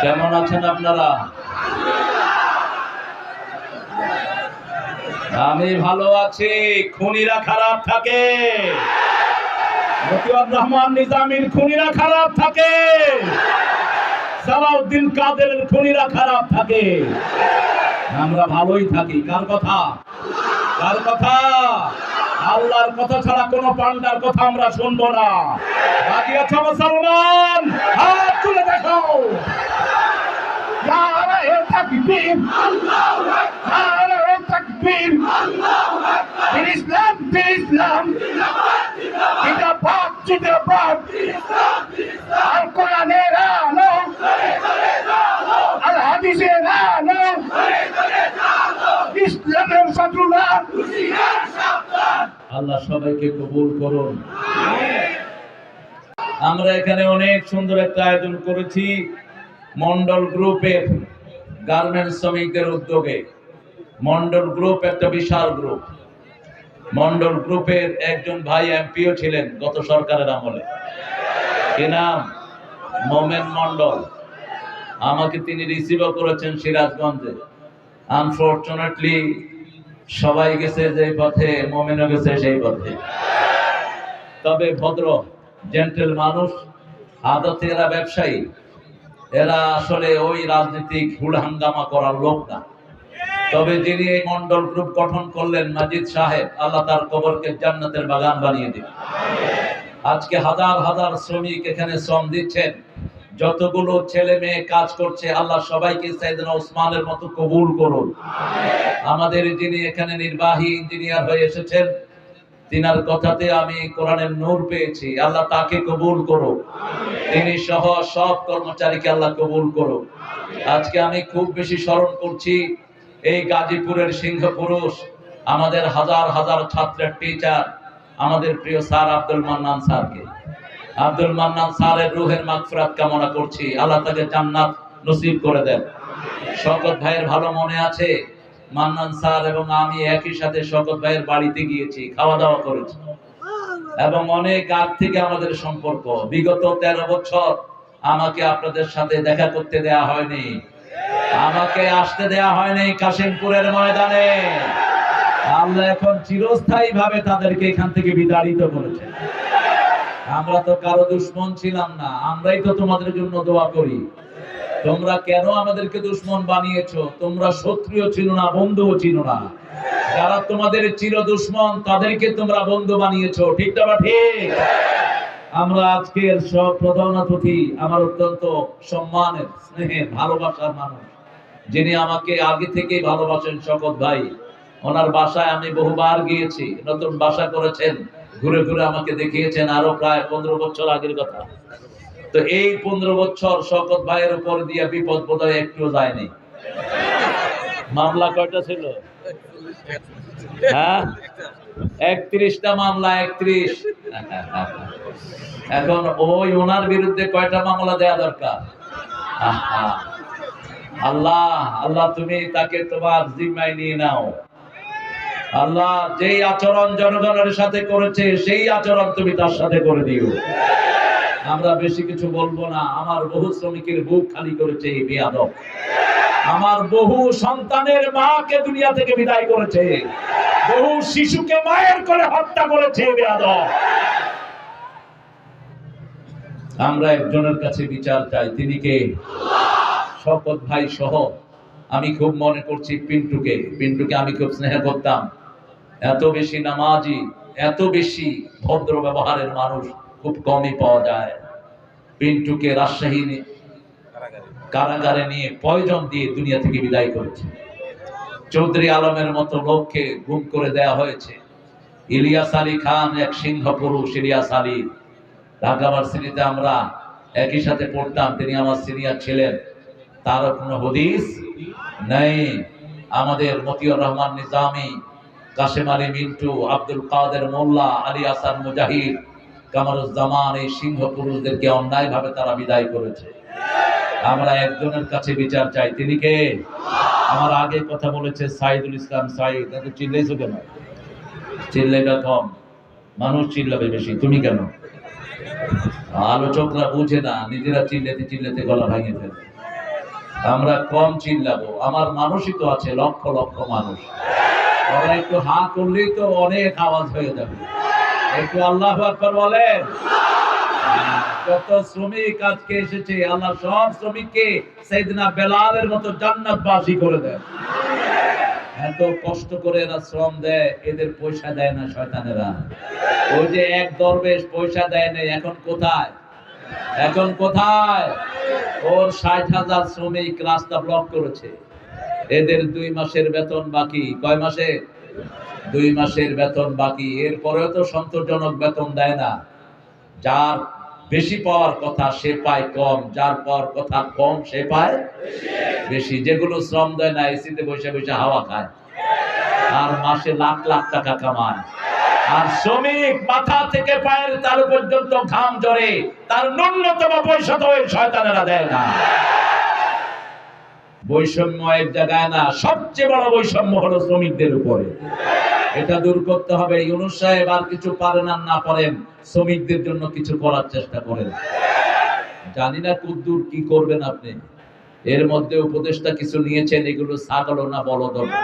কেমন আছেন আপনারা? আমি ভালো আছি। খুনিরা খারাপ থাকে, মতিউর রহমান নিজামীর খুনিরা খারাপ থাকে, সালাউদ্দিন কাদেরের খুনিরা খারাপ থাকে, আমরা ভালোই থাকি। কার কথা? কার কথা? আল্লাহর কথা ছাড়া কোনো পান্ডার কথা আমরা শুনবো না। রাজি আছো মুসলমান? হাত তুলে দেখাও। নারায়ে তাকবীর, আল্লাহু আকবার, নারায়ে তাকবীর, আল্লাহু আকবার। দিন ইসলাম, দিন ইসলাম, জিন্দাবাদ, জিন্দাবাদ। আল কোরআনের আলো, আল হাদিসের আলো, ইসলামের ছাত্ররা। আল্লাহ সবাইকে কবুল করুন। আমরা এখানে অনেক সুন্দর একটা আয়োজন করেছি মন্ডল গ্রুপের, গার্মেন্টস শ্রমিকদের উদ্যোগে। মন্ডল গ্রুপ একটা বিশাল গ্রুপ। মন্ডল গ্রুপের একজন ভাই এমপিও ছিলেন গত সরকারের আমলে। কি নাম? মোমেন মন্ডল। আমাকে তিনি রিসিভও করেছেন সিরাজগঞ্জে। আনফরচুনেটলি সবাই গেছে যে পথে, মোমেনও গেছে সেই পথে। তবে ভদ্র জেন্টেল মানুষ, আদতে এরা ব্যবসায়ী, এরা আসলে ওই রাজনৈতিক হুড়হাঙ্গামা করার লোক না। তবে যিনি এই মন্ডল গ্রুপ গঠন করলেন, মাজিদ সাহেব, আল্লাহ তার কবরকে জান্নাতের বাগান বানিয়ে দিন। আজকে হাজার হাজার শ্রমিক এখানে শ্রম দিচ্ছেন, যতগুলো ছেলে মেয়ে কাজ করছে, আল্লাহ সবাইকে সাইয়েদনা ওসমানের মতো কবুল করুন। আমাদের যিনি এখানে নির্বাহী ইঞ্জিনিয়ার হয়ে এসেছেন, তিনার কথাতে আমি কোরআনের নূর পেয়েছি, আল্লাহ তাকে কবুল করুন। তিনি সহ সব কর্মচারীকে আল্লাহ কবুল করুন। আজকে আমি খুব বেশি স্মরণ করছি এই গাজীপুরের সিংহ পুরুষ, আমাদের হাজার হাজার ছাত্রের টিচার, আমাদের প্রিয় স্যার আব্দুল মান্নান স্যারকে। আব্দুল মান্নান স্যারের রুহের মাগফিরাত কামনা করছি, আল্লাহ তাকে জান্নাত নসিব করে দেন। শওকত ভাইয়ের ভালো মনে আছে, মান্নান স্যার এবং আমি একই সাথে শওকত ভাইয়ের বাড়িতে গিয়েছি, খাওয়া দাওয়া করেছি, এবং অনেক আগ থেকে আমাদের সম্পর্ক। বিগত 13 বছর আমাকে আপনাদের সাথে দেখা করতে দেয়া হয়নি, আমাকে আসতে দেয়া হয়নি কাশিমপুরের ময়দানে। আল্লাহ এখন চিরস্থায়ী ভাবে তাদেরকে এখান থেকে বিতাড়িত করেছেন। আমরা তো কারো দুশমন ছিলাম না, আমরাই তো তোমাদের জন্য দোয়া করি। তোমরা কেন আমাদেরকে দুশমন বানিয়েছো? তোমরা শত্রুও ছিল না, বন্ধুও ছিল না। যারা তোমাদের চির দুশমন তাদেরকে তোমরা বন্ধু বানিয়েছো, ঠিক না ঠিক? আমরা আজকের সব প্রধান অতিথি, আমার অত্যন্ত সম্মানের, স্নেহের, ভালোবাসার মানুষ, যিনি আমাকে আগে থেকেই ভালোবাসেন, শওকত ভাই। ওনার বাসায় আমি বহুবার গিয়েছি, নতুন বাসা করেছেন, ঘুরে ঘুরে আমাকে দেখিয়েছেন, আরো প্রায় 15 বছর আগের কথা। তো এই 15 বছর শওকত ভাইয়ের উপর দিয়ে বিপদ বোধহয় একটু যায়নি। মামলা কয়টা ছিল? হ্যাঁ, 31টা মামলা। 31। এখন ওই ওনার বিরুদ্ধে কয়টা মামলা দেয়া দরকার? আল্লাহ, আল্লাহ তুমি তাকে তোমার জিম্মায় নিয়ে নাও। আল্লাহ, যেই আচরণ জনগণের সাথে করেছে সেই আচরণ তুমি তার সাথে করে দিও। আমরা বেশি কিছু বলবো না। আমার বহু শ্রমিকের বুক খালি করেছে এই বেয়াদব। আমার বহু সন্তানের মাকে দুনিয়া থেকে বিদায় করেছে, বহু শিশুকে মায়ের করে হত্যা করেছে বেয়াদব। আমরা একজনের কাছে বিচার চাই, তিনি কে? শওকত ভাই সহ আমি খুব মনে করছি পিন্টুকে। পিন্টুকে আমি খুব স্নেহ করতাম। এত বেশি নামাজি, এত বেশি ভদ্র ব্যবহারের মানুষ খুব কমই পাওয়া যায়। পিন্টুকে রাজশাহী কারাগারে নিয়ে পয়জন দিয়ে দুনিয়া থেকে বিদায় করেছে। চৌধুরী আলমের মতো লোককে গুম করে দেয়া হয়েছে। ইলিয়াস আলী খান, এক সিংহ পুরুষ ইলিয়াস আলী, ঢাকা ভার্সিটিতে আমরা একই সাথে পড়তাম, তিনি আমার সিনিয়র ছিলেন, তার কোনো হদিস নেই। আমাদের মতিউর রহমান নিজামী, কাশেম আলী মিন্টু, আব্দুল কাদের মোল্লা, আলী হাসান মুজাহিদ, কামরুজ্জামান, এই সিংহ পুরুষদেরকে অন্যায় ভাবে তারা বিদায় করেছে। আমরা একজনের কাছে বিচার চাই, তিনি কে? আমার আগে কথা বলেছে সাইদুল ইসলাম সাইদ। এত চিল্লাইছো কেন? চিল্লাইটা কম, মানুষ চিল্লাবে বেশি, তুমি কেন? আলোচকরা বুঝে না, নিজেরা চিল্লাতে চিল্লাতে গলা ভাঙিয়ে ফেলে। আমরা কম চিল্লাবো, আমার মানুষই তো আছে লক্ষ লক্ষ মানুষ, ওরা একটু হা করলেই তো অনেক আওয়াজ হয়ে যাবে। একটু আল্লাহু আকবার বলেন। কত শ্রমিক আজকে এসেছে, আল্লাহ সব শ্রমিককে সাইয়েদনা বেলালের মতো জান্নাতবাসী করে দেয়। এত কষ্ট করে এরা শ্রম দেয়, এদের পয়সা দেয় না শয়তানেরা। ওই যে এক দরবেশ পয়সা দেয় নাই, এখন কোথায়? এখন কোথায়? ওর 60,000 শ্রমিক রাস্তা ব্লক করেছে, এদের 2 মাসের বেতন বাকি। কয় মাসে? 2 মাসের বেতন বাকি। এরপরেও তো সন্তোষজনক বেতন দেয় না। যার বেশি পাওয়ার কথা সে পায় কম, যার পাওয়ার কথা কম সে পায় বেশি। যেগুলো শ্রম দেয় না, এসিতে বসে বসে হাওয়া খায় আর মাসে লাখ লাখ টাকা কামায়। আর শ্রমিক মাথা থেকে পায়ের তালু পর্যন্ত ঘাম ঝরে, তার ন্যূনতম পয়সা তো ওই শয়তানেরা দেয় না। বৈষম্য এক জায়গায় না, সবচেয়ে বড় বৈষম্য হলো শ্রমিকদের উপরে। এটা দূর করতে হবে। ইউনূস সাহেব আর কিছু পারেন আর না পারেন, শ্রমিকদের জন্য কিছু করার চেষ্টা করেন। জানি না কদ্দূর কি করবেন আপনি। এর মধ্যে উপদেশটা কিছু নিয়েছেন, এগুলো ছাগলও না বলদও না,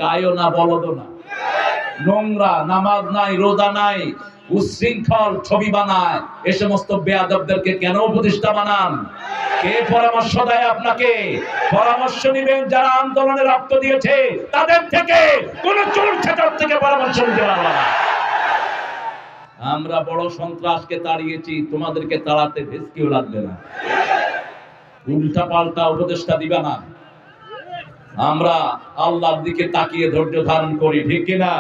গায়ও না বলদও না, নোংরা, নামাজ নাই, রোজা নাই, উচ্ছৃঙ্খল, ছবি বানায়। এ সমস্ত বেয়াদবদেরকে কেন উপদেষ্টা বানান? কে পরামর্শ দেয় আপনাকে? পরামর্শ নিবেন যারা আন্দোলনে রক্ত দিয়েছে তাদের থেকে, কোন চোর ছেটার থেকে পরামর্শ নিতে পারবে না। আমরা বড় সন্ত্রাসকে তাড়িয়েছি, তোমাদেরকে তাড়াতে ভেস্কিও লাগবে না। উল্টা পাল্টা উপদেষ্টা দিবে না। আমরা আল্লাহর দিকে তাকিয়ে ধৈর্য ধারণ করি, ঠিক কিনা?